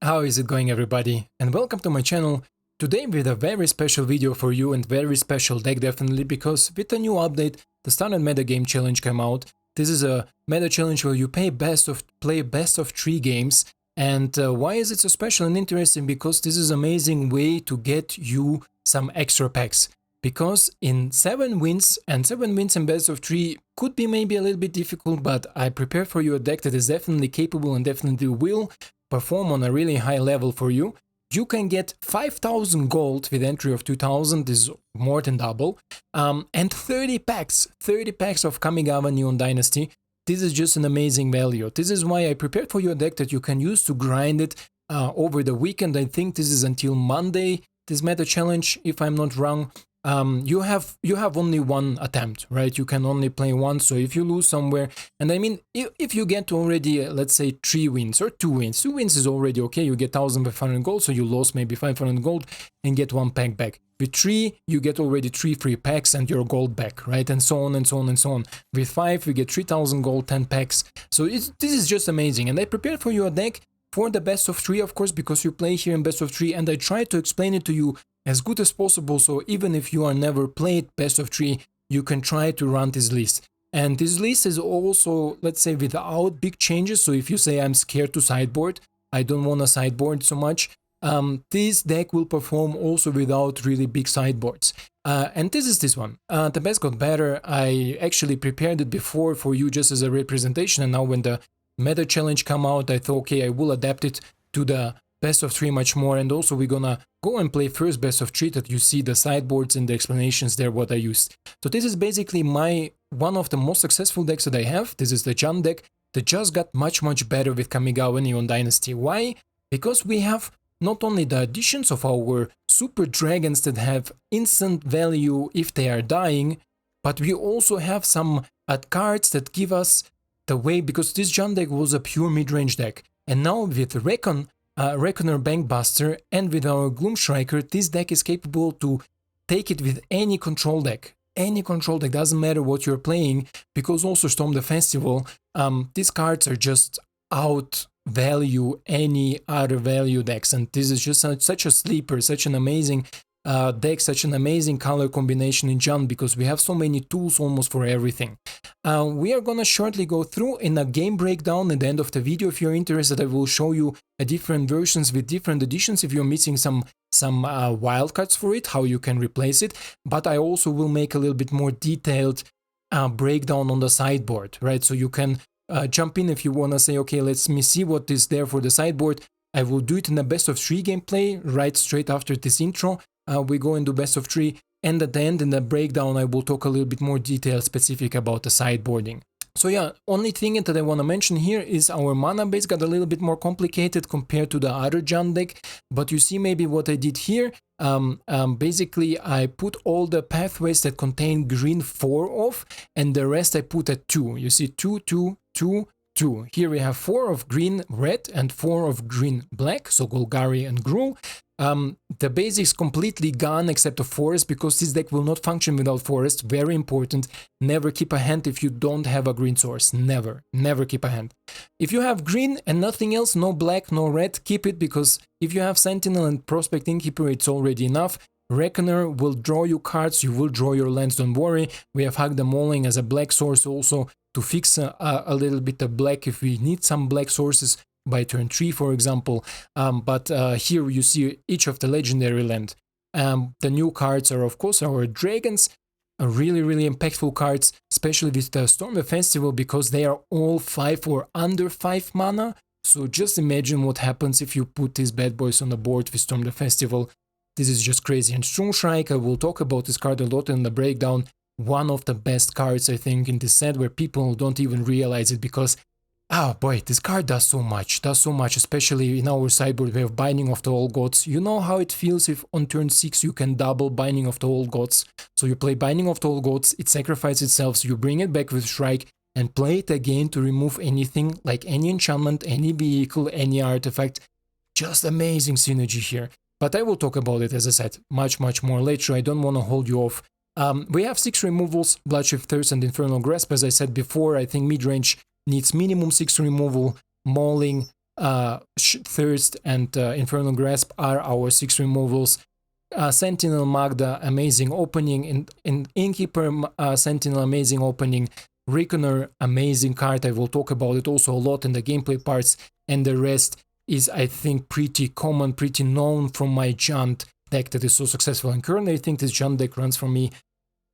How is it going, everybody? And welcome to my channel. Today with a very special video for you and very special deck, definitely, because with the new update, the Standard Metagame challenge came out. This is a meta challenge where you play best of 3 games. And why is it so special and interesting? Because this is an amazing way to get you some extra packs. Because in 7 wins, and 7 wins in best of 3 could be maybe a little bit difficult, but I prepared for you a deck that is definitely capable and definitely will perform on a really high level for you. You can get 5,000 gold with entry of 2,000, this is more than double, and 30 packs of Kamigawa Neon Dynasty. This is just an amazing value. This is why I prepared for you a deck that you can use to grind it over the weekend. I think this is until Monday, this meta challenge, if I'm not wrong. You have only one attempt, right? You can only play once, so if you lose somewhere, and I mean, if you get already, let's say 3 wins or 2 wins, 2 wins is already okay, you get 1,500 gold, so you lost maybe 500 gold and get 1 pack back. With 3, you get already 3 free packs and your gold back, right? And so on and so on and so on. With 5, you get 3,000 gold, 10 packs. So this is just amazing, and I prepared for you a deck for the best of 3, of course, because you play here in best of 3, and I try to explain it to you as good as possible, so even if you are never played best of 3, you can try to run this list. And this list is also, let's say, without big changes, so if you say I'm scared to sideboard, I don't want to sideboard so much, this deck will perform also without really big sideboards. And this is this one. The best got better. I actually prepared it before for you just as a representation, and now when the meta challenge come out, I thought, okay, I will adapt it to the best of 3 much more, and also we're gonna go and play first best of 3 that you see the sideboards and the explanations there what I used. So this is basically one of the most successful decks that I have. This is the Jund deck that just got much better with Kamigawa Neon Dynasty. Why? Because we have not only the additions of our super dragons that have instant value if they are dying, but we also have some cards that give us the way, because this Jund deck was a pure mid-range deck, and now with Reckoner Bankbuster and with our Gloomshrieker, this deck is capable to take it with any control deck. Any control deck, doesn't matter what you're playing, because also Storm the Festival, these cards are just outvalue any other value decks, and this is just such a sleeper, such an amazing deck, such an amazing color combination in Jund, because we have so many tools almost for everything. We are gonna shortly go through in a game breakdown at the end of the video. If you're interested, I will show you different versions with different additions. If you're missing some wildcards for it, how you can replace it. But I also will make a little bit more detailed breakdown on the sideboard, right? So you can jump in if you wanna say, okay, let me see what is there for the sideboard. I will do it in a best of 3 gameplay right straight after this intro. We go into best of 3, and at the end in the breakdown I will talk a little bit more detail specific about the sideboarding. So yeah, only thing that I want to mention here is our mana base got a little bit more complicated compared to the other Jund deck, but you see maybe what I did here. Basically I put all the pathways that contain green 4 off, and the rest I put at 2. You see 2, 2, 2, 2. Here we have 4 of green red and 4 of green black, so Golgari and Gruul. The basics completely gone except the forest, because this deck will not function without forest. Very important. Never keep a hand if you don't have a green source. Never keep a hand. If you have green and nothing else, no black, no red, keep it, because if you have Sentinel and Prospect Innkeeper, it's already enough. Reckoner will draw you cards, you will draw your lands, don't worry. We have Magda Mauling as a black source also to fix a little bit of black if we need some black sources by turn 3, for example. But here you see each of the legendary land. The new cards are, of course, our dragons, really impactful cards, especially with the Storm the Festival, because they are all 5 or under 5 mana. So just imagine what happens if you put these bad boys on the board with Storm the Festival. This is just crazy. And Gloomshrieker, I will talk about this card a lot in the breakdown. One of the best cards, I think, in this set, where people don't even realize it, because oh boy, this card does so much, especially in our sideboard. We have Binding of the Old Gods. You know how it feels if on turn 6 you can double Binding of the Old Gods. So you play Binding of the Old Gods, it sacrifices itself, so you bring it back with Shrike and play it again to remove anything, like any enchantment, any vehicle, any artifact. Just amazing synergy here. But I will talk about it, as I said, much more later. I don't want to hold you off. We have 6 removals, Bloodshed Thirst and Infernal Grasp. As I said before, I think mid-range needs minimum 6 removal. Mauling, Thirst and Infernal Grasp are our 6 removals. Sentinel Magda, amazing opening. In Innkeeper Sentinel, amazing opening. Reckoner, amazing card. I will talk about it also a lot in the gameplay parts. And the rest is, I think, pretty common, pretty known from my Junt deck that is so successful. And currently, I think this Junt deck runs for me.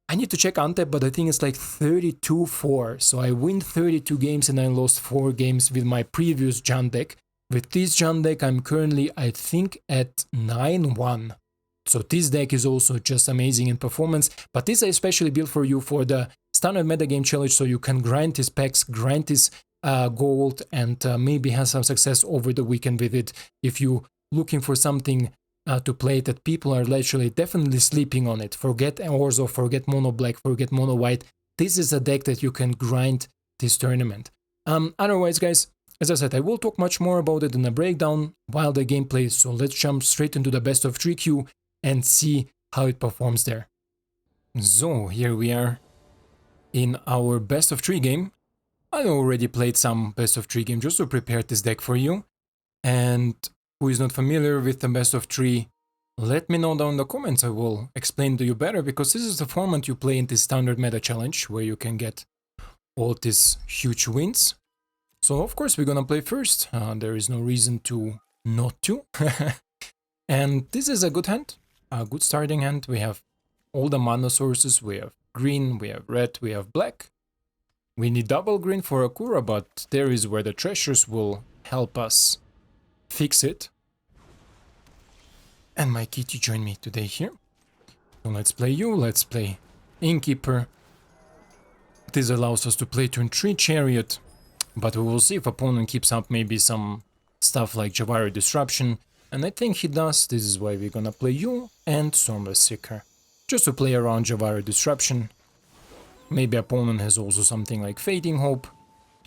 I need to check Untap, but I think it's like 32-4. So I win 32 games and I lost 4 games with my previous Junt deck. With this Junt deck, I'm currently, I think, at 9-1. So this deck is also just amazing in performance, but this is especially built for you for the Standard Metagame Challenge, so you can grind his packs, grind his gold, and maybe have some success over the weekend with it. If you're looking for something to play that people are literally definitely sleeping on it, forget Orzo, forget Mono Black, forget Mono White, this is a deck that you can grind this tournament. Otherwise, guys, as I said, I will talk much more about it in a breakdown while the gameplay, so let's jump straight into the best of 3 queue and see how it performs there. So, here we are in our best of 3 game. I already played some best of 3 game just to prepare this deck for you. And who is not familiar with the best of 3, let me know down in the comments. I will explain to you better, because this is the format you play in this Standard Meta Challenge, where you can get all these huge wins. So, of course, we're gonna play first. There is no reason to not to. And this is a good hand. A good starting hand. We have all the mana sources. We have green, we have red, we have black. We need double green for Akura, but there is where the treasures will help us fix it. And my kitty joined me today here. So let's play you, let's play Innkeeper. This allows us to play turn 3 Chariot, but we will see if opponent keeps up maybe some stuff like Javari Disruption. And I think he does. This is why we're gonna play you and Stormless Seeker. Just to play around Javari Disruption. Maybe opponent has also something like Fading Hope.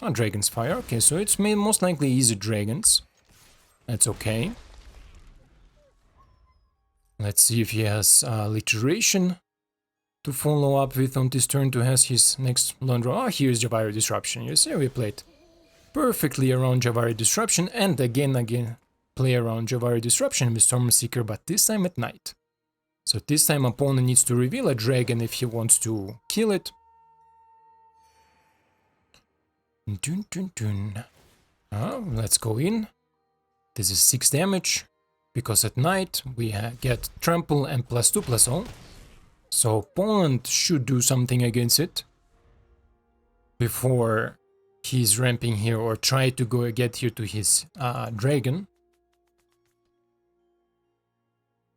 Oh, Dragon's Fire. Okay, so it's most likely easy dragons. That's okay. Let's see if he has Literation to follow up with on this turn to has his next land draw. Ah, here's Javari Disruption. You see, we played perfectly around Javari Disruption, and again play around Javari Disruption with Stormseeker, but this time at night. So this time opponent needs to reveal a dragon if he wants to kill it. Dun, dun, dun. Let's go in. This is 6 damage, because at night we get Trample and +2/+0. So opponent should do something against it before he's ramping here, or try to go get here to his dragon.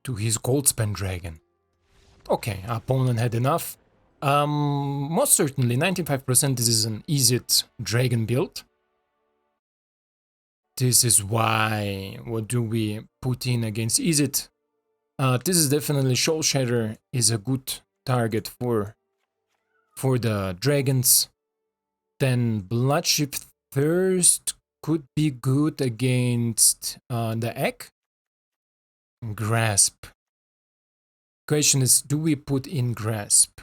To his Goldspan dragon. Okay, opponent had enough. Most certainly, 95% this is an Izzet dragon build. This is why, what do we put in against Izzet? This is definitely Soul Shatter is a good target for the dragons. Then Bloodshift Thirst could be good against the Egg. Grasp. Question is, do we put in Grasp?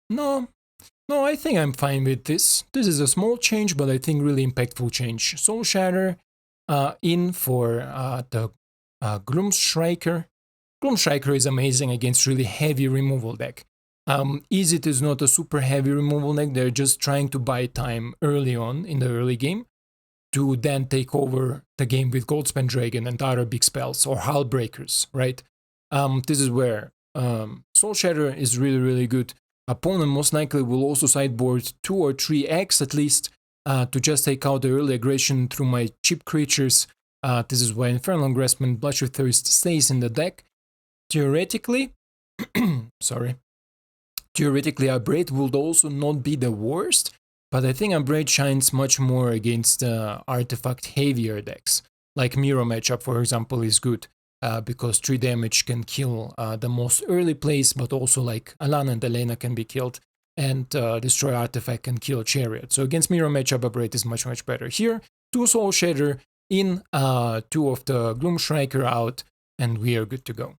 No, I think I'm fine with this. This is a small change, but I think really impactful change. Soul Shatter in for the Gloomshrieker. Gloomshrieker is amazing against really heavy removal deck. Izzet is not a super heavy removal deck. They're just trying to buy time early on in the early game to then take over the game with Goldspan Dragon and other big spells, or Hull Breakers, right? This is where Soul Shatter is really good. Opponent most likely will also sideboard 2 or 3 eggs at least to just take out the early aggression through my cheap creatures. This is why Infernal Grasp and Bloodshot Thirst stays in the deck. Theoretically, theoretically Upbraid would also not be the worst, but I think Upbraid shines much more against artifact heavier decks. Like Mirror matchup, for example, is good. Because 3 damage can kill the most early plays, but also like Alana and Elena can be killed, and Destroy Artifact can kill Chariot. So against Mirror matchup, Upbraid is much better. Here, 2 Soul Shatter in, 2 of the Gloomshrieker out, and we are good to go.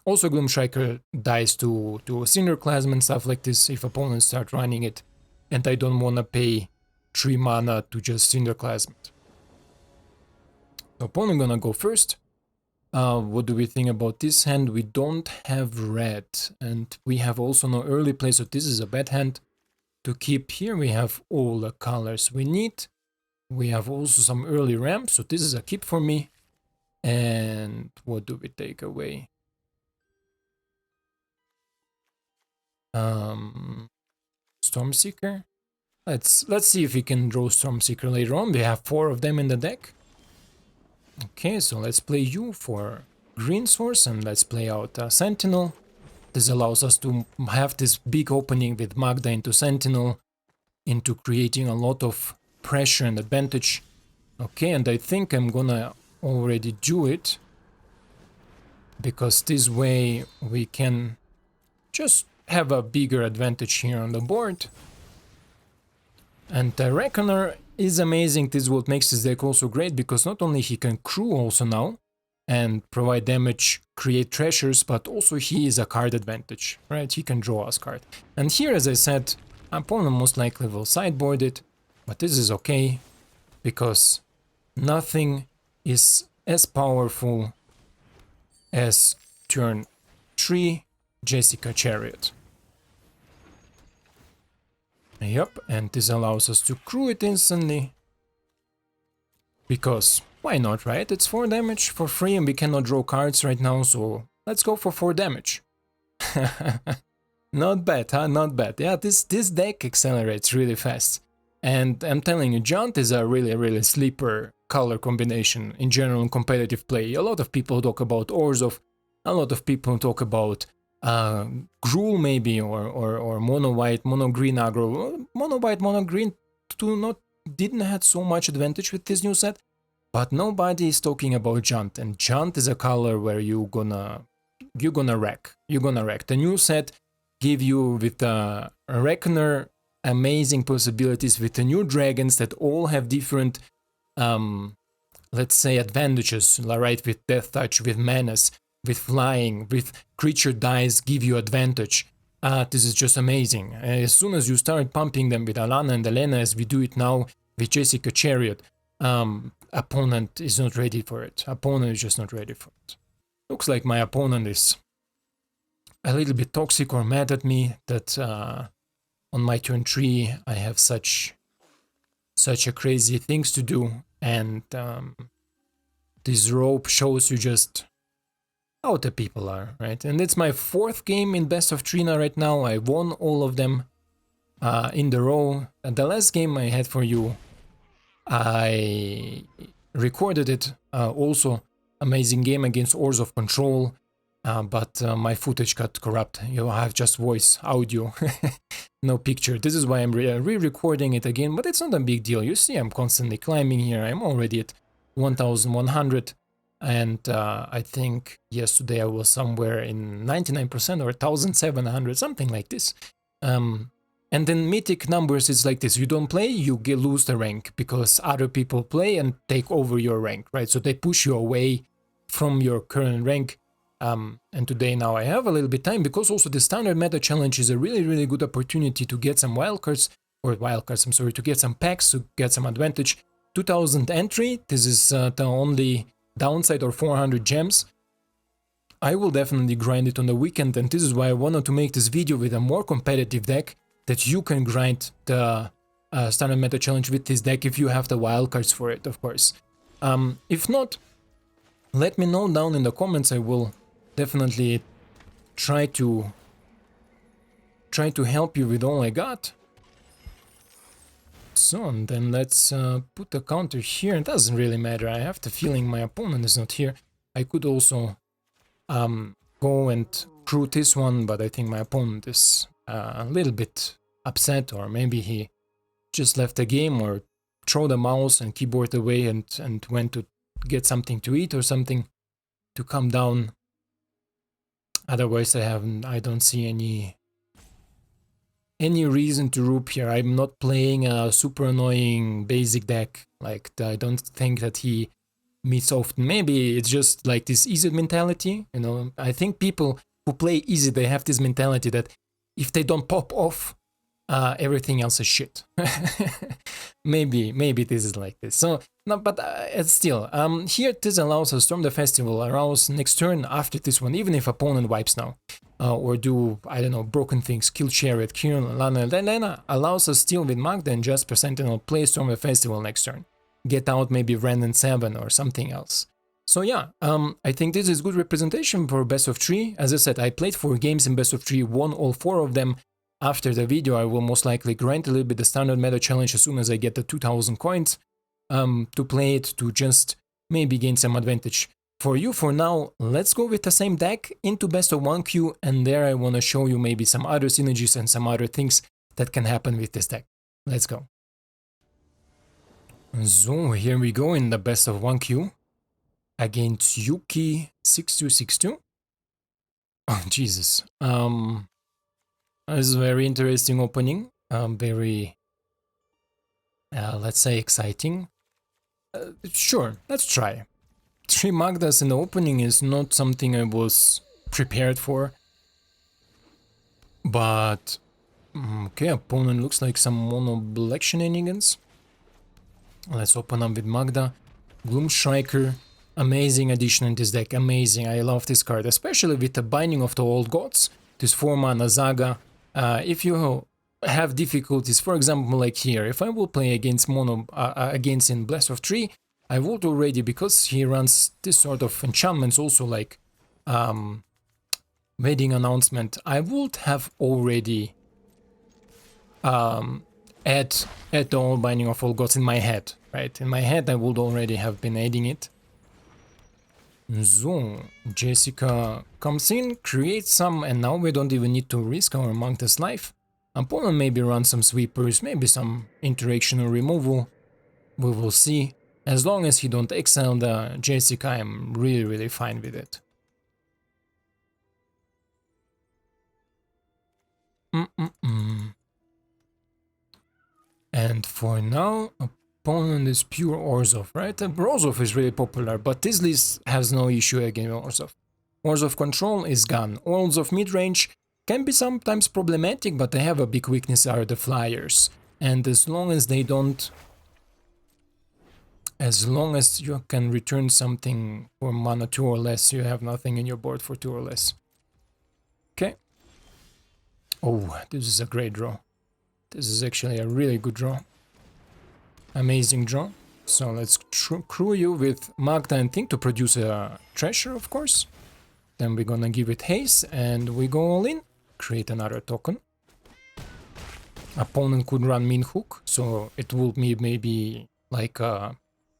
Also, Gloomshrieker dies to Cinderclasm and stuff like this if opponents start running it, and I don't want to pay 3 mana to just Cinderclasm it. So opponent gonna go first. What do we think about this hand? We don't have red, and we have also no early play, so this is a bad hand to keep. Here we have all the colors we need. We have also some early ramp, so this is a keep for me. And what do we take away? Stormseeker. Let's see if we can draw Stormseeker later on. We have 4 of them in the deck. Okay, so let's play you for green source, and let's play out Sentinel. This allows us to have this big opening with Magda into Sentinel, into creating a lot of pressure and advantage. Okay, and I think I'm gonna already do it, because this way we can just have a bigger advantage here on the board. And the Reckoner is amazing. This is what makes this deck also great, because not only he can crew also now and provide damage, create treasures, but also he is a card advantage, right? He can draw us card. And here, as I said, opponent most likely will sideboard it, but this is okay, because nothing is as powerful as turn 3 Jessica Chariot. Yep, and this allows us to crew it instantly. Because, why not, right? It's 4 damage for free and we cannot draw cards right now, so let's go for 4 damage. Not bad, huh? Not bad. Yeah, this deck accelerates really fast. And I'm telling you, Jaunt is a really sleeper color combination in general in competitive play. A lot of people talk about Orzhov, a lot of people talk about Gruul maybe, or mono white, mono green aggro. Mono white, mono green didn't have so much advantage with this new set, but nobody is talking about Jaunt, and Jaunt is a color where you're gonna wreck. The new set give you with the Reckoner amazing possibilities with the new dragons that all have different let's say advantages, right? With Death Touch, with Menace, with flying, with creature dice give you advantage. This is just amazing. As soon as you start pumping them with Alana and Elena, as we do it now with Jessica Chariot, opponent is not ready for it. Opponent is just not ready for it. Looks like my opponent is a little bit toxic or mad at me that on my turn 3 I have such a crazy things to do, and this rope shows you just how the people are, right? And it's my 4th game in best of 3 now right now. I won all of them in the row. And the last game I had for you, I recorded it, also amazing game against Orzhov Control, but my footage got corrupt. You have just voice, audio, no picture. This is why I'm re-recording it again, but it's not a big deal. You see I'm constantly climbing here. I'm already at 1100. And I think yesterday I was somewhere in 99% or 1700, something like this. And then Mythic numbers is like this. You don't play, you lose the rank, because other people play and take over your rank, right? So they push you away from your current rank. And today now I have a little bit time, because also the Standard Meta Challenge is a really good opportunity to get some wildcards, I'm sorry, to get some packs, to get some advantage. 2000 entry, this is the only downside, or 400 gems. I will definitely grind it on the weekend, and this is why I wanted to make this video with a more competitive deck, that you can grind the Standard Meta Challenge with this deck if you have the wildcards for it, of course. If not, let me know down in the comments. I will definitely try to help you with all I got. So, and then let's put the counter here. It doesn't really matter. I have the feeling my opponent is not here. I could also go and crew this one, but I think my opponent is a little bit upset, or maybe he just left the game, or throw the mouse and keyboard away and went to get something to eat or something to calm down. Otherwise, I don't see any reason to roop here. I'm not playing a super annoying basic deck. Like, I don't think that he meets often. Maybe it's just like this easy mentality, you know. I think people who play easy, they have this mentality that if they don't pop off, everything else is shit. maybe this is like this. So no, but it's still here this allows us Storm the Festival allows next turn after this one, even if opponent wipes now, or do I don't know broken things, kill Chariot, kill Lana, Lena allows us still with Magda and Jaspera Sentinel play Storm the Festival next turn, get out maybe Ren and 7 or something else. So yeah, I think this is good representation for best of 3. As I said, I played 4 games in best of 3, won all 4 of them. After the video, I will most likely grind a little bit the standard meta challenge as soon as I get the 2000 coins to play it, to just maybe gain some advantage. For you, for now, let's go with the same deck into best of 1 queue, and there I want to show you maybe some other synergies and some other things that can happen with this deck. Let's go. So here we go in the best of 1 queue against Yuki 6262. Oh Jesus. This is a very interesting opening, very, let's say, exciting. Sure, let's try. 3 Magdas in the opening is not something I was prepared for. But, okay, opponent looks like some mono black shenanigans. Let's open up with Magda. Gloomshrieker, amazing addition in this deck, amazing. I love this card, especially with the Binding of the Old Gods, this 4-mana Zaga. If you have difficulties, for example, like here, if I will play against mono, against in Blast of 3, I would already, because he runs this sort of enchantments also like Wedding Announcement, I would have already add the old Binding of All Gods in my head, right? In my head I would already have been adding it. So, Jessica comes in, creates some, and now we don't even need to risk our Magda's life. Opponent maybe run some sweepers, maybe some interaction or removal. We will see. As long as he don't exile the Jessica, I'm really fine with it. And for now, opponent is pure Orzhov, right? Orzhov is really popular, but this list has no issue against Orzhov. Orzhov control is gone. Orzhov mid-range can be sometimes problematic, but they have a big weakness are the flyers. And as long as they don't... As long as you can return something for mana 2 or less, you have nothing in your board for 2 or less. Okay. Oh, this is a great draw. This is actually a really good draw. Amazing draw. So let's crew you with Magda and Think to produce a treasure, of course. Then we're gonna give it haste and we go all in. Create another token. Opponent could run Min Hook, so it will be maybe like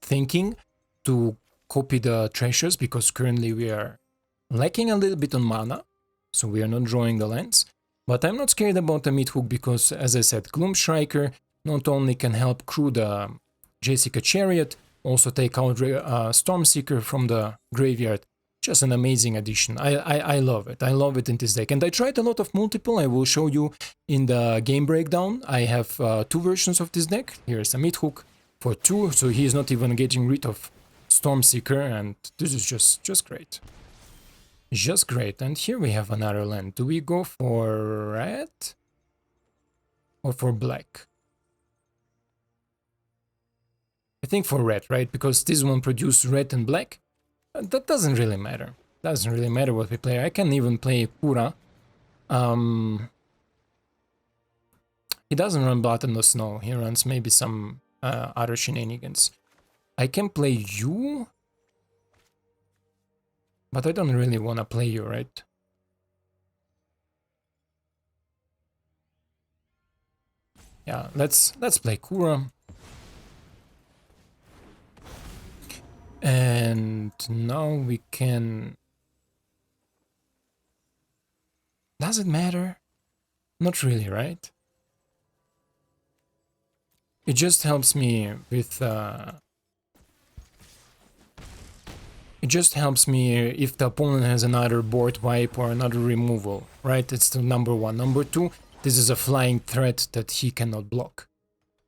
thinking to copy the treasures, because currently we are lacking a little bit on mana, so we are not drawing the lands. But I'm not scared about the mid-hook because, as I said, Gloomshrieker not only can help crew the Jessica Chariot, also take out Stormseeker from the graveyard. Just an amazing addition. I love it. I love it in this deck. And I tried a lot of multiple. I will show you in the game breakdown. I have 2 versions of this deck. Here's a mid-hook for 2, so he is not even getting rid of Stormseeker, and this is just great. Just great. And here we have another land. Do we go for red or for black? I think for red, right? Because this one produces red and black. That doesn't really matter. Doesn't really matter what we play. I can even play Kura. He doesn't run Blood in the Snow. He runs maybe some other shenanigans. I can play you, but I don't really want to play you, right? Yeah, let's play Kura. And now we can... Does it matter? Not really, right? It just helps me with... It just helps me if the opponent has another board wipe or another removal, right? It's the number 1. Number 2, this is a flying threat that he cannot block.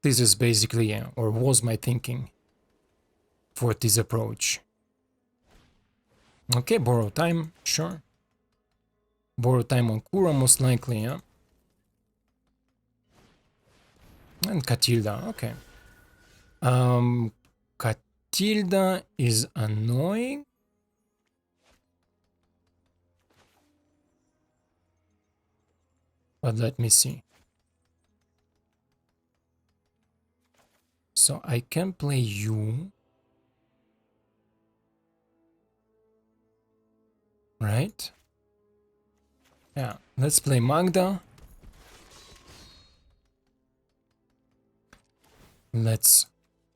This is basically, or was my thinking for this approach. Okay, borrow time, sure. Borrow time on Kura most likely, yeah. And Katilda, okay. Katilda is annoying. But let me see. So I can play you. Right? Yeah, let's play Magda. Let's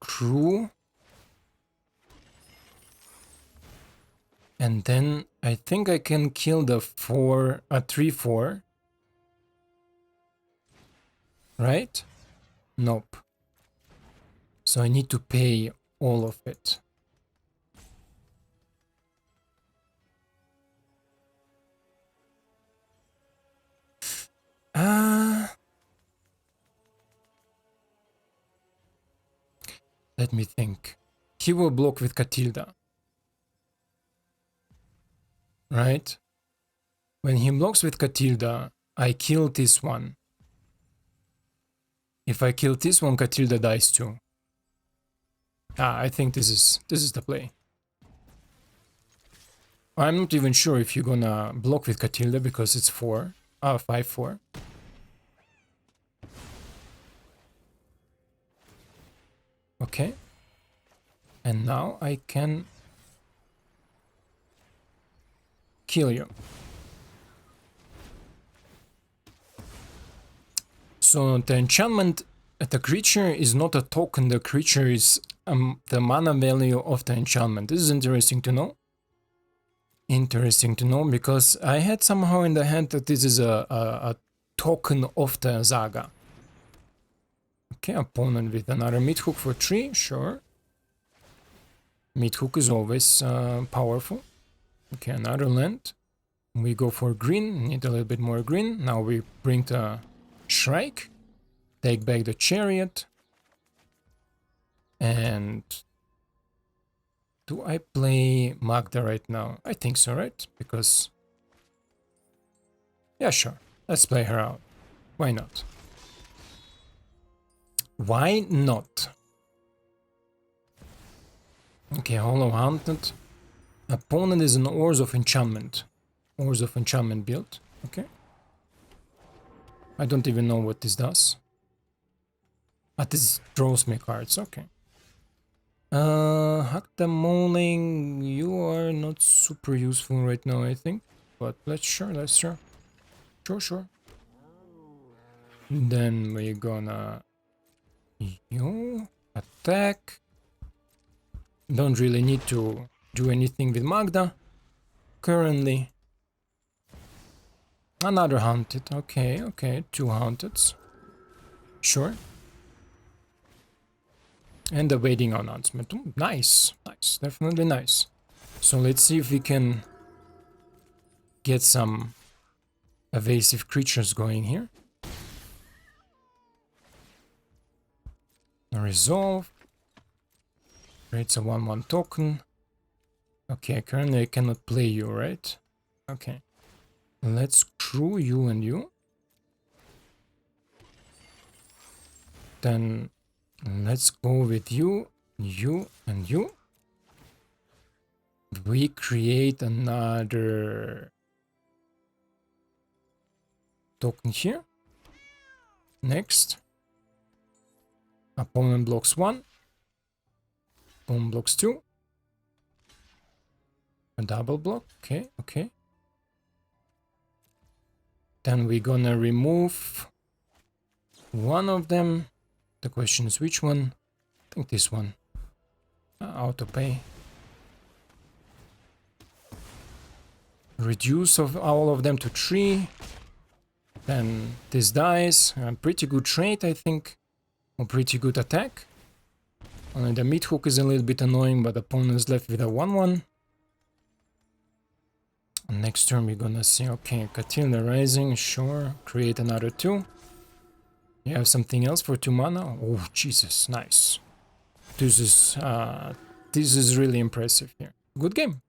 crew. And then I think I can kill the 3/4. Right? Nope. So I need to pay all of it. Let me think. He will block with Katilda. Right? When he blocks with Katilda, I kill this one. If I kill this one, Katilda dies too. I think this is the play. I'm not even sure if you're gonna block with Katilda because it's 5/4. Okay. And now I can kill you. So the enchantment at the creature is not a token, the creature is the mana value of the enchantment. This is interesting to know. Interesting to know because I had somehow in the head that this is a token of the Saga. Okay, opponent with another Mythic for 3, sure. Mythic is always powerful. Okay, another land. We go for green, need a little bit more green. Now we bring the Shrike, take back the Chariot. And do I play Magda right now? I think so, right? Because... yeah, sure. Let's play her out. Why not? Why not? Okay, Hollow Haunted. Opponent is an Oars of Enchantment. Oars of Enchantment build. Okay. I don't even know what this does. But this draws me cards. Okay. Hack the Mauling. You are not super useful right now, I think. But let's sure. Sure. Then we're gonna... you attack. Don't really need to do anything with Magda currently. Another Haunted. Okay, 2 Haunteds. Sure. And the Waiting Announcement. Ooh, nice, definitely nice. So let's see if we can get some evasive creatures going here. Resolve. Creates a 1/1 token. Okay, currently I cannot play you, right? Okay. Let's crew you and you. Then let's go with you, you, and you. We create another token here. Next. Opponent blocks 1. Opponent blocks 2. A double block. Okay. Then we're gonna remove one of them. The question is which one? I think this one. Auto pay. Reduce of all of them to 3. Then this dies. A pretty good trade, I think. Or pretty good attack. Only the Mythic is a little bit annoying, but the opponent is left with a 1/1. Next turn we're gonna see, okay, Katilda Rising, sure, create another 2. You have something else for 2 mana? Oh, Jesus, nice. This is really impressive here. Good game.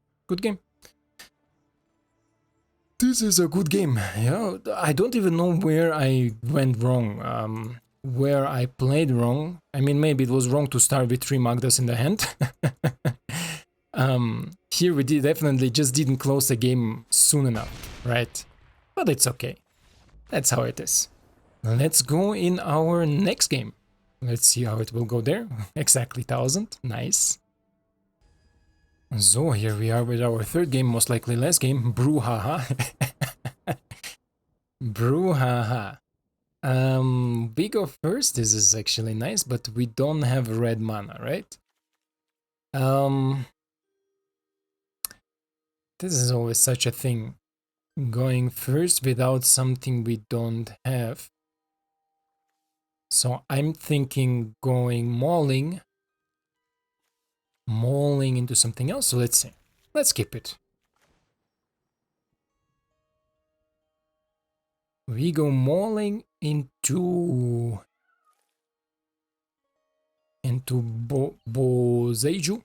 This is a good game. Yeah, I don't even know where I went wrong. where I played wrong. I mean, maybe it was wrong to start with 3 Magdas in the hand. Here we definitely just didn't close the game soon enough, right? But it's okay. That's how it is. Let's go in our next game. Let's see how it will go there. Exactly 1000. Nice. So here we are with our third game, most likely last game. Brouhaha. Brouhaha. We go first. This is actually nice, but we don't have red mana, right? This is always such a thing. Going first without something we don't have. So I'm thinking going mauling into something else. So let's see. Let's keep it. We go mauling into Boseiju.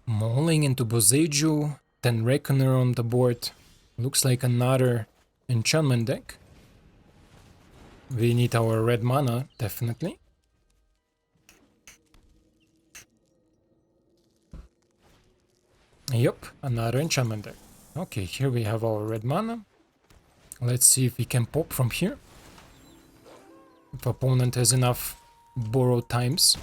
Mauling into Boseiju, then Reckoner on the board. Looks like another enchantment deck. We need our red mana, definitely. Yep, another enchantment deck. Okay, here we have our red mana. Let's see if we can pop from here. If opponent has enough borrowed times.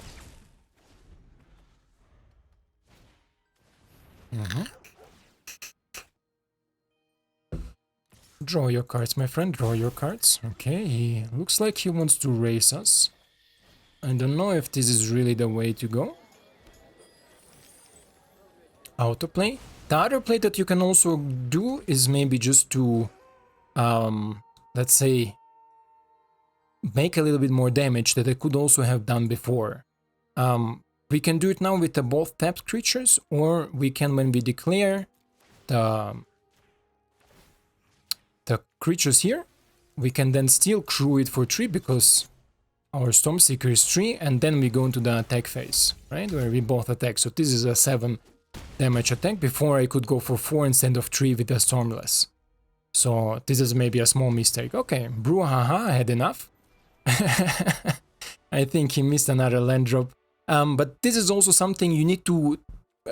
Draw your cards, my friend, draw your cards. Okay, he looks like he wants to race us. I don't know if this is really the way to go. Autoplay. The other play that you can also do is maybe just to, let's say, make a little bit more damage that I could also have done before. We can do it now with the both tapped creatures, or we can, when we declare the creatures here, we can then still crew it for 3 because our Stormseeker is 3, and then we go into the attack phase, right, where we both attack. So this is a 7 damage attack. Before I could go for 4 instead of 3 with the Stormless. So this is maybe a small mistake. Okay, Brouhaha had enough. I think he missed another land drop. But this is also something you need to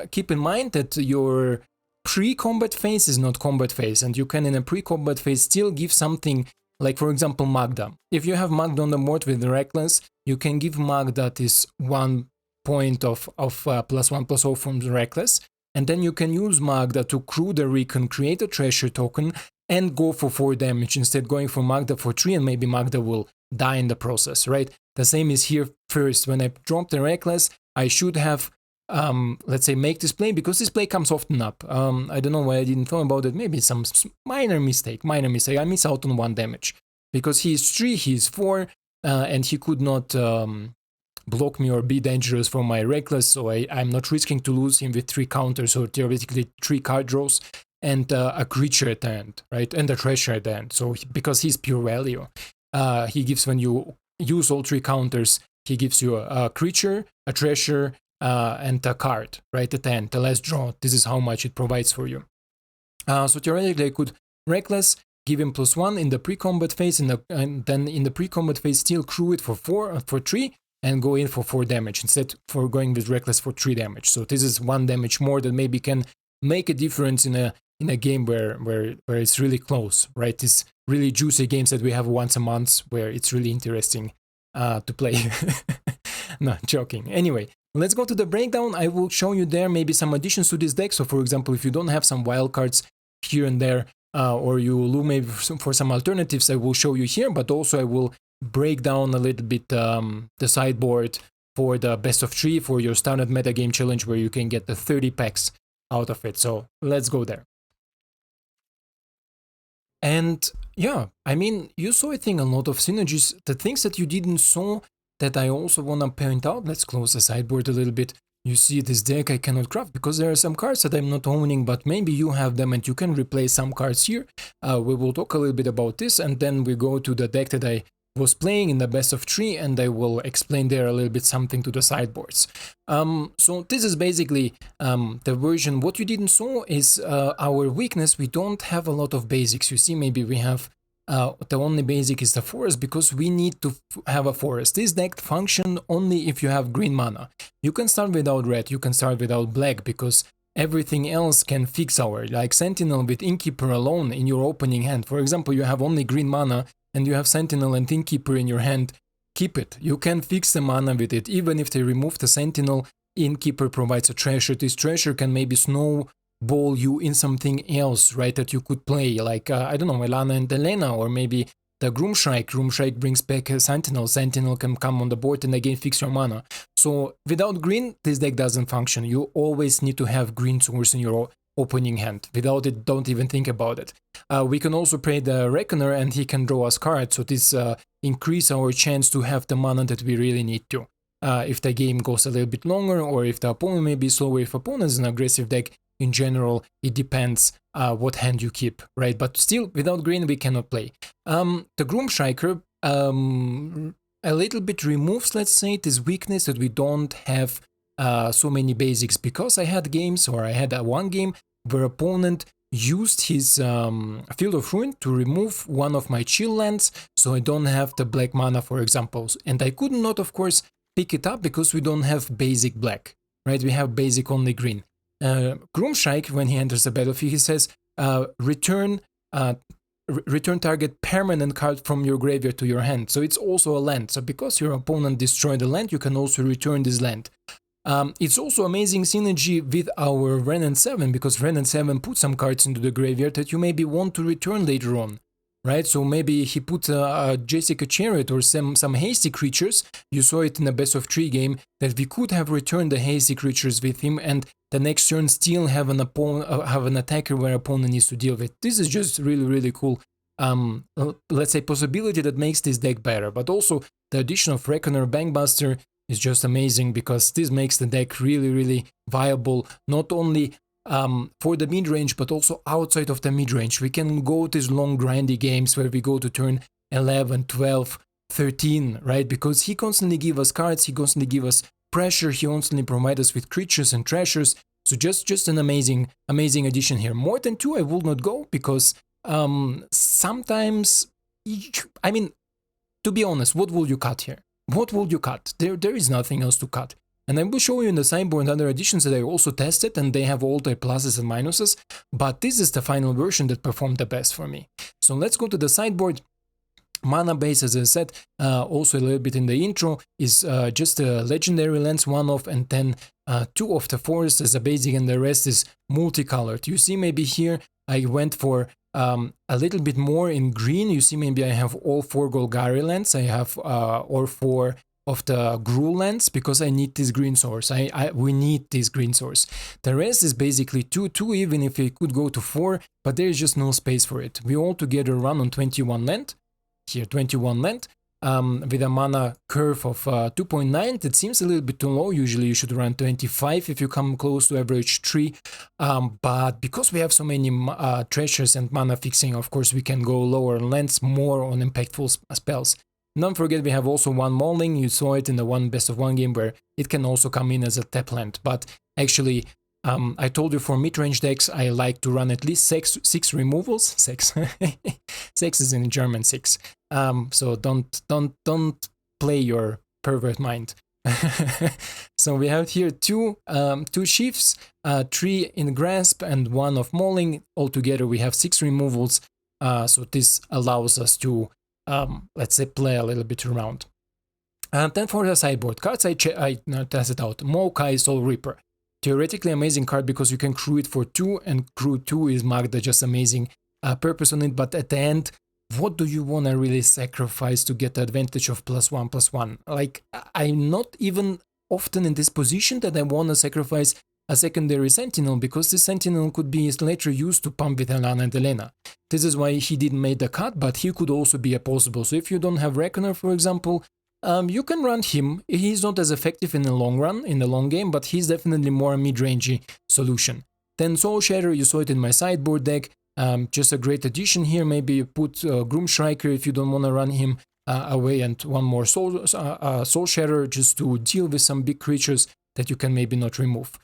keep in mind, that your pre-combat phase is not combat phase, and you can in a pre-combat phase still give something, like for example Magda. If you have Magda on the board with Reckless, you can give Magda this 1 point of +1/+0 from the Reckless, and then you can use Magda to crew the Recon, create a treasure token, and go for 4 damage instead going for Magda for 3, and maybe Magda will die in the process, right? The same is here first. When I drop the Reckless, I should have, let's say, make this play, because this play comes often up. I don't know why I didn't thought about it. Maybe some minor mistake. I miss out on 1 damage. Because he is 3, he is 4, and he could not block me or be dangerous for my Reckless, so I'm not risking to lose him with 3 counters, or theoretically 3 card draws, and a creature at the end, right? And a treasure at the end. So because he's pure value. He gives, when you use all 3 counters, he gives you a creature, a treasure, and a card, right, at the end, the last draw. This is how much it provides for you. So theoretically I could Reckless, give him +1 in the pre-combat phase, and then in the pre-combat phase still crew it for 3, and go in for 4 damage, instead for going with Reckless for 3 damage. So this is 1 damage more that maybe can make a difference in a game where it's really close, right? These really juicy games that we have once a month, where it's really interesting to play. No, joking. Anyway, let's go to the breakdown. I will show you there maybe some additions to this deck. So for example, if you don't have some wild cards here and there, or you look maybe for some alternatives, I will show you here, but also I will break down a little bit the sideboard for the best of 3 for your standard metagame challenge, where you can get the 30 packs out of it. So let's go there. And yeah, I mean, you saw, I think, a lot of synergies. The things that you didn't saw that I also want to point out, let's close the sideboard a little bit. You see this deck I cannot craft because there are some cards that I'm not owning, but maybe you have them and you can replace some cards here. We will talk a little bit about this, and then we go to the deck that I was playing in the best of 3, and I will explain there a little bit something to the sideboards. So this is basically the version. What you didn't saw is our weakness. We don't have a lot of basics. You see, maybe we have The only basic is the forest because we need to have a forest. This deck functions only if you have green mana. You can start without red, you can start without black because everything else can fix our, like Sentinel with Innkeeper alone in your opening hand. For example, you have only green mana and you have Sentinel and Innkeeper in your hand. Keep it. You can fix the mana with it. Even if they remove the Sentinel, Innkeeper provides a treasure. This treasure can maybe snowball you in something else, right, that you could play, like, I don't know, Elana and Elena, or maybe the Gloomshrieker. Gloomshrieker brings back a Sentinel. Sentinel can come on the board and again fix your mana. So without green, this deck doesn't function. You always need to have green source in your opening hand. Without it, don't even think about it. We can also play the Reckoner and he can draw us cards, so this increase our chance to have the mana that we really need to. If the game goes a little bit longer, or if the opponent may be slower, if opponent is an aggressive deck, in general, it depends what hand you keep, right? But still, without green, we cannot play. The Gloomshrieker a little bit removes, let's say, this weakness that we don't have so many basics, because I had games, or I had one game where opponent used his Field of Ruin to remove one of my chill lands, so I don't have the black mana, for example. And I could not, of course, pick it up because we don't have basic black, right? We have basic only green. Gloomshrieker, when he enters the battlefield, he says, return target permanent card from your graveyard to your hand. So it's also a land. So because your opponent destroyed the land, you can also return this land. It's also amazing synergy with our Wrenn 7, because Wrenn 7 put some cards into the graveyard that you maybe want to return later on, right? So maybe he put a Jessica Chariot or some hasty creatures. You saw it in the best of 3 game that we could have returned the hasty creatures with him, and the next turn still have an attacker where opponent needs to deal with. This is just really cool. Let's say possibility that makes this deck better. But also the addition of Reckoner Bankbuster is just amazing, because this makes the deck really viable, not only for the mid-range, but also outside of the mid-range. We can go these long grindy games where we go to turn 11, 12, 13, right? Because he constantly gives us cards, he constantly gives us pressure, he constantly provides us with creatures and treasures. So just an amazing addition here. More than 2 I will not go, because sometimes, I mean, to be honest, what will you cut here? What will you cut? There is nothing else to cut. And I will show you in the sideboard other additions that I also tested, and they have all their pluses and minuses, but this is the final version that performed the best for me. So let's go to the sideboard. Mana base, as I said, also a little bit in the intro, is just a legendary lands, 1-off, and then 2 of the forest as a basic, and the rest is multicolored. You see, maybe here I went for a little bit more in green. You see, maybe I have all 4 Golgari lands. I have all 4 of the Gruul lands, because I need this green source. We need this green source. The rest is basically 2, even if it could go to 4, but there is just no space for it. We all together run on 21 land. Here, 21 land, with a mana curve of 2.9. That seems a little bit too low. Usually you should run 25 if you come close to average 3. But because we have so many treasures and mana fixing, of course we can go lower lands, more on impactful spells. Don't forget, we have also 1 Mauling. You saw it in the one best of 1 game where it can also come in as a tap land. But actually, I told you, for mid-range decks, I like to run at least 6 removals. 6. 6 is in German 6. So don't play your pervert mind. So we have here 2 Chiefs, 3 in Grasp, and 1 of Mauling. Altogether we have 6 removals. So this allows us to, let's say, play a little bit around. And then for the sideboard cards, I tested out Maokai Soul Reaper. Theoretically amazing card, because you can crew it for 2, and crew 2 is Magda, just amazing purpose on it. But at the end, what do you want to really sacrifice to get the advantage of +1/+1? Like, I'm not even often in this position that I want to sacrifice a secondary Sentinel, because this Sentinel could be later used to pump with Elana and Elena. This is why he didn't make the cut, but he could also be a possible. So if you don't have Reckoner, for example, you can run him. He's not as effective in the long run, in the long game, but he's definitely more a mid-rangey solution. Then Soul Shatter, you saw it in my sideboard deck. Just a great addition here. Maybe you put Gloomshrieker if you don't want to run him away, and 1 more Soul Shatter just to deal with some big creatures that you can maybe not remove.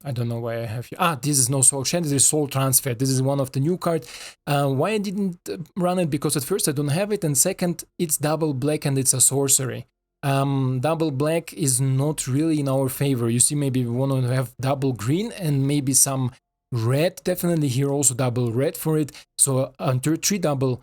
I don't know why I have here. Ah, this is no Soul Shard, this is Soul Transfer. This is one of the new cards. Why I didn't run it? Because at first I don't have it, and second, it's double black and it's a sorcery. Double black is not really in our favor. You see, maybe we want to have double green and maybe some red. Definitely here also double red for it. So on turn 3 double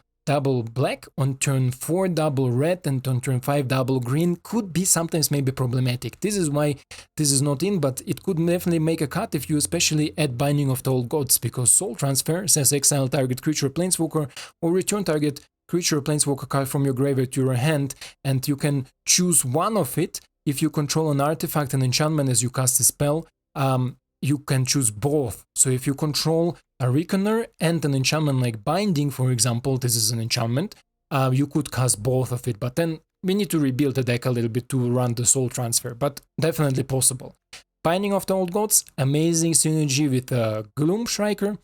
black, on turn 4 double red, and on turn 5 double green could be sometimes maybe problematic. This is why this is not in, but it could definitely make a cut if you especially add Binding of the Old Gods, because Soul Transfer says exile target creature or planeswalker or return target creature or planeswalker card from your graveyard to your hand, and you can choose one of it. If you control an artifact and enchantment as you cast a spell, you can choose both. So if you control a Reckoner and an enchantment like Binding, for example, this is an enchantment, you could cast both of it, but then we need to rebuild the deck a little bit to run the Soul Transfer, but definitely possible. Binding of the Old Gods, amazing synergy with Gloomshrieker,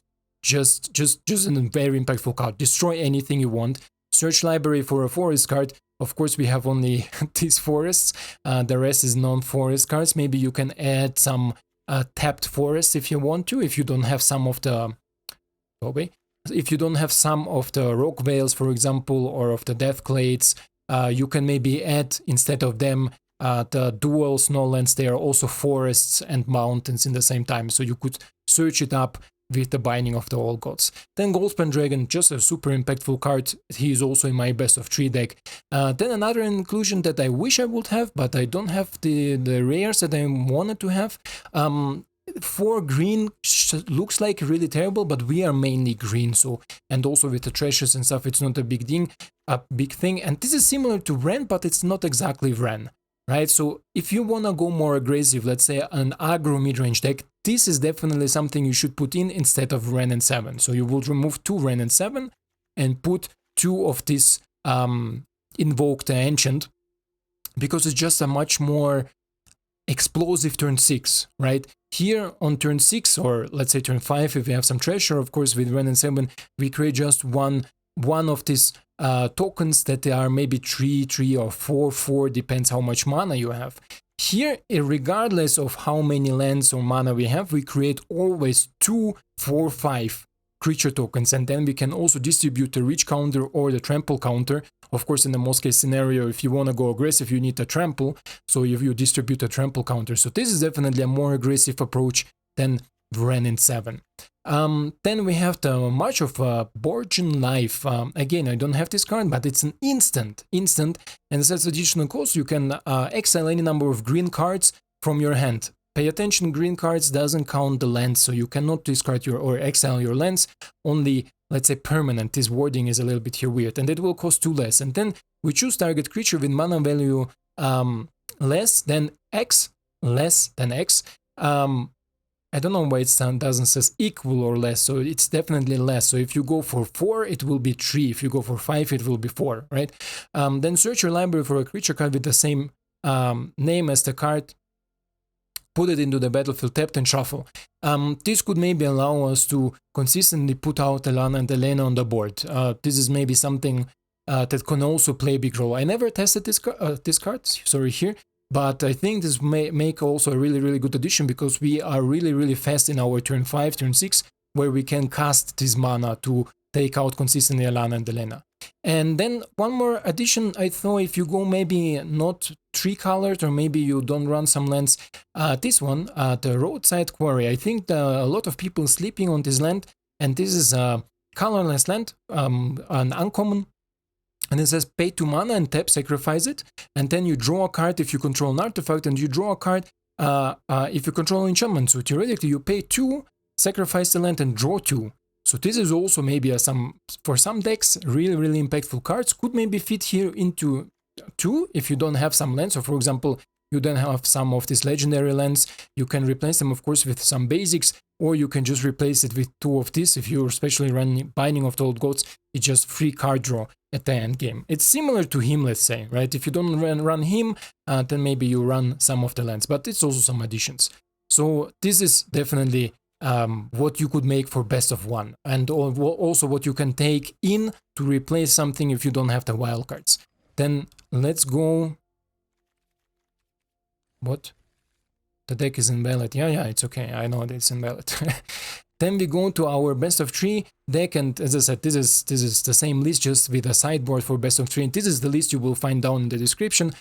just a very impactful card. Destroy anything you want. Search library for a forest card. Of course, we have only these forests. The rest is non-forest cards. Maybe you can add some tapped forests if you want to. If you don't have some of the rock veils, for example, or of the death clades, you can maybe add instead of them the dual snowlands. They are also forests and mountains in the same time. So you could search it up with the Binding of the Old Gods. Then Goldspan Dragon, just a super impactful card. He is also in my best of 3 deck. Then another inclusion that I wish I would have, but I don't have the rares that I wanted to have. 4 green looks like really terrible, but we are mainly green, so, and also with the treasures and stuff, it's not a big thing. And this is similar to Wrenn, but it's not exactly Wrenn, right? So if you want to go more aggressive, let's say an aggro mid-range deck, this is definitely something you should put in instead of Wrenn and 7. So you would remove 2 Wrenn and 7 and put 2 of this Invoke the Ancient, because it's just a much more explosive turn 6, right? Here on turn 6, or let's say turn 5, if we have some treasure, of course, with Wrenn and 7, we create just one of these tokens that they are maybe 3/3 or 4/4, depends how much mana you have. Here, regardless of how many lands or mana we have, we create always 2 4/5 creature tokens, and then we can also distribute the reach counter or the trample counter. Of course, in the most case scenario, if you want to go aggressive, you need a trample, so if you distribute a trample counter. So this is definitely a more aggressive approach than Wrenn and 7. Then we have the March of Borgin Life. Again, I don't have this card, but it's an instant, and it says additional cost. You can exile any number of green cards from your hand. Pay attention, green cards doesn't count the lands, so you cannot discard or exile your lands, only, let's say, permanent. This wording is a little bit here weird, and it will cost 2 less. And then we choose target creature with mana value less than X. I don't know why it doesn't say equal or less, so it's definitely less. So if you go for 4, it will be 3. If you go for 5, it will be 4, right? Then search your library for a creature card with the same name as the card. Put it into the battlefield, tapped and shuffle. This could maybe allow us to consistently put out Elana and Elena on the board. This is maybe something that can also play a big role. I never tested this card, sorry, here. But I think this may make also a really good addition, because we are really fast in our turn 5, turn 6, where we can cast this mana to take out consistently Alana and Elena. And then one more addition, I thought, if you go maybe not 3-colored, or maybe you don't run some lands, this one, the Roadside Quarry. I think a lot of people sleeping on this land, and this is a colorless land, an uncommon. And it says pay 2 mana and tap, sacrifice it, and then you draw a card if you control an artifact, and you draw a card if you control an enchantment. So theoretically you pay 2, sacrifice the land, and draw 2. So this is also maybe for some decks, really impactful cards. Could maybe fit here into 2 if you don't have some lands. So for example, you don't have some of these legendary lands, you can replace them, of course, with some basics, or you can just replace it with 2 of these. If you're especially running Binding of the Old Gods, it's just free card draw at the end game. It's similar to him, let's say, right? If you don't run him, then maybe you run some of the lands, but it's also some additions. So this is definitely what you could make for best of 1, and also what you can take in to replace something if you don't have the wildcards. Then let's go. What? The deck is invalid. Yeah, it's okay. I know that it's invalid. Then we go to our best of 3 deck, and as I said, this is the same list, just with a sideboard for best of 3. And this is the list you will find down in the description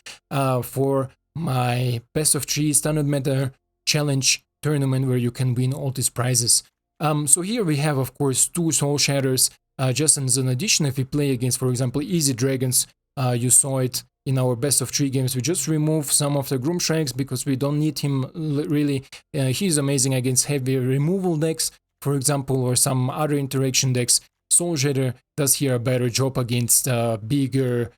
for my best of 3 standard meta challenge tournament, where you can win all these prizes. So here we have, of course, 2 Soul Shatters. Just as an addition, if we play against, for example, Easy Dragons, you saw it in our best of 3 games, we just remove some of the Gloomshriekers because we don't need him really. He's amazing against heavy removal decks, for example, or some other interaction decks. Soul Shatter does here a better job against bigger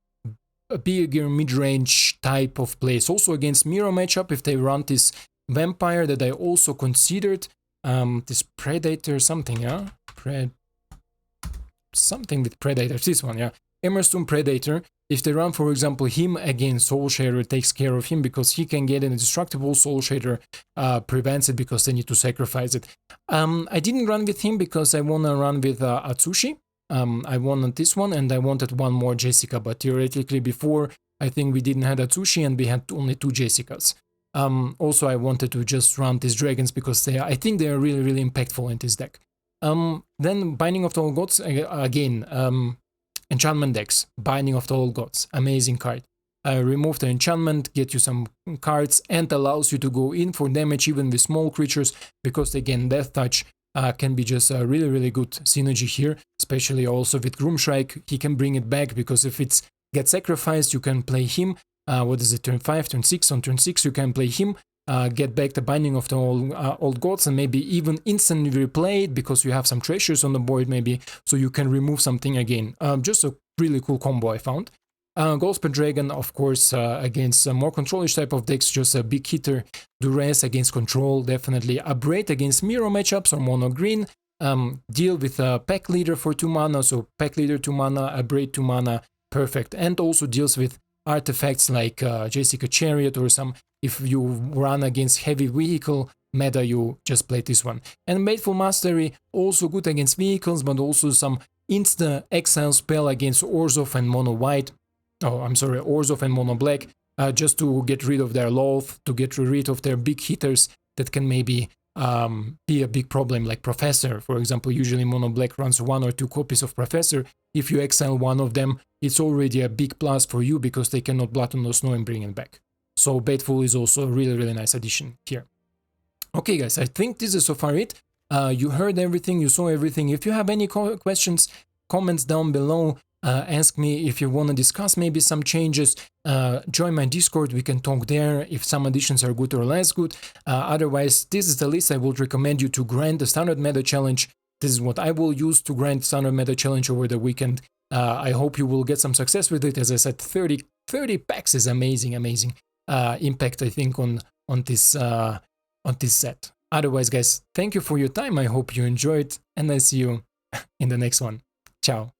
mid-range type of plays. Also against Mirror matchup, if they run this Vampire that I also considered, this Predator something, yeah? Something with Predator, this one, yeah? Emerstone Predator. If they run, for example, him against Soul Shatter, it takes care of him because he can get an indestructible. Soul Shatter prevents it because they need to sacrifice it. I didn't run with him because I want to run with Atsushi. I wanted this one and I wanted one more Jessica, but theoretically before, I think we didn't have Atsushi and we had only 2 Jessicas. Also, I wanted to just run these dragons because I think they are really, really impactful in this deck. Then Binding of the Old Gods, again, enchantment decks, Binding of the Old Gods, amazing card. Remove the enchantment, get you some cards, and allows you to go in for damage even with small creatures, because again, Death Touch can be just a really, really good synergy here, especially also with Gloomshrieker. He can bring it back, because if it gets sacrificed, you can play him. What is it, turn 5, turn 6? On turn 6, you can play him, get back the Binding of the Old Gods, and maybe even instantly replay it because you have some treasures on the board maybe, so you can remove something again. Just a really cool combo I found. Goldspan Dragon, of course, against more controlish type of decks, just a big hitter. Duress against control, definitely. Abrade against Mirror matchups or mono green. Deal with a Pack Leader for 2 mana, so Pack Leader 2 mana, Abrade 2 mana, perfect. And also deals with artifacts like Jessica Chariot or some. If you run against heavy vehicle meta, you just play this one. And Mateful Mastery, also good against vehicles, but also some insta exile spell against Orzhov and mono white. Oh, I'm sorry, Orzhov and mono black, just to get rid of their Loath, to get rid of their big hitters that can maybe be a big problem, like Professor, for example. Usually mono black runs 1 or 2 copies of Professor. If you exile one of them, it's already a big plus for you because they cannot Blood on the Snow and bring it back. So Bateful is also a really, really nice addition here. Okay, guys, I think this is so far it. You heard everything, you saw everything. If you have any questions, comments down below. Ask me if you want to discuss maybe some changes. Join my Discord, we can talk there if some additions are good or less good. Otherwise, this is the list. I would recommend you to grind the Standard Meta Challenge. This is what I will use to grind Standard Meta Challenge over the weekend. I hope you will get some success with it. As I said, 30 packs is amazing impact, I think, on this set. Otherwise, guys, thank you for your time. I hope you enjoyed, and I see you in the next one. Ciao.